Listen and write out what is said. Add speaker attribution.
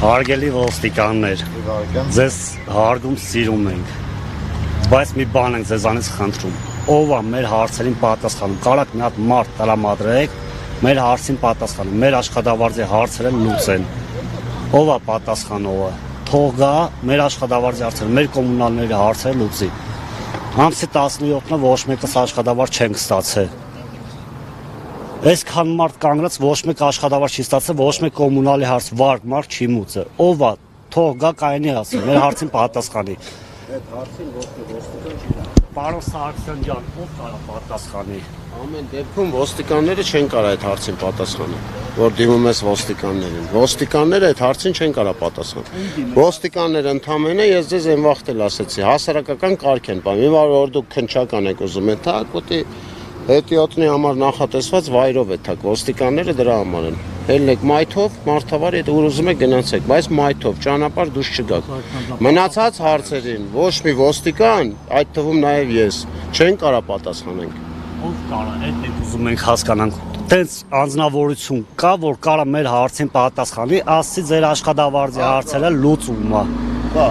Speaker 1: Հարգելի ոստիկաններ, ձեզ հարգում սիրում ենք, բայց մի բան ենք ձեզանից խնդրում, ով է մեր հարցերին պատասխանում, կարաք մի հատ մարդ տրամադրեք, մեր հարցին պատասխանում, մեր աշխատավարձի հարցերը լուծեն, ով է պատասխանողը, թող գա մեր աշխատավարձի հարցերը, մեր կոմունալների հարցերը լուծի, ամսի 17-ը ոչ մեկս աշխատավարձ չենք ստացել, այսքան մարդ կանգնած ոչ մեկ աշխատավարձ չի ստացել, ոչ մեկ կոմունալի հարց վարկ մարդ չի մուծը, ով է, թող գա կայանի ասի, մեր հարցին պատասխանի։
Speaker 2: Այդ հարցին ոչ մի ոստիկան չի տա։
Speaker 1: Պարոն Սարգսյան ջան, ով կարա պատասխանի։
Speaker 2: Ամեն դեպքում ոստիկանները չեն կարա այդ հարցին պատասխանել, որ դիմում ես ոստիկաններին։ Ոստիկանները այդ հարցին չեն կարա պատասխանել։ Ոստիկանները ընդամենը ես ձեզ այն վաղ էլ ասեցի, հասարակական կարգ են բան։ Մի որ դուք քնչական եք ուզում, դա գոտի հետիոտնի համար նախատեսված վայրով է թակ, ոստիկանները դրա համար են։ Ելնեք մայթով, մարդավարի հետ ուր ուզում եք գնացեք, բայց մայթով, ճանապարհ դուրս չգաք։ Մնացած հարցերին ոչ մի ոստիկան, այդ թվում նաև ես, չեն կարա պատասխանենք։
Speaker 1: Ով կարա, այդ ենք ուզում ենք հասկանանք։ Տենց անձնավորություն կա, որ կարա մեր հարցին պատասխանի, ասի ձեր աշխատավարձի հարցերը լուծում է։
Speaker 2: Բա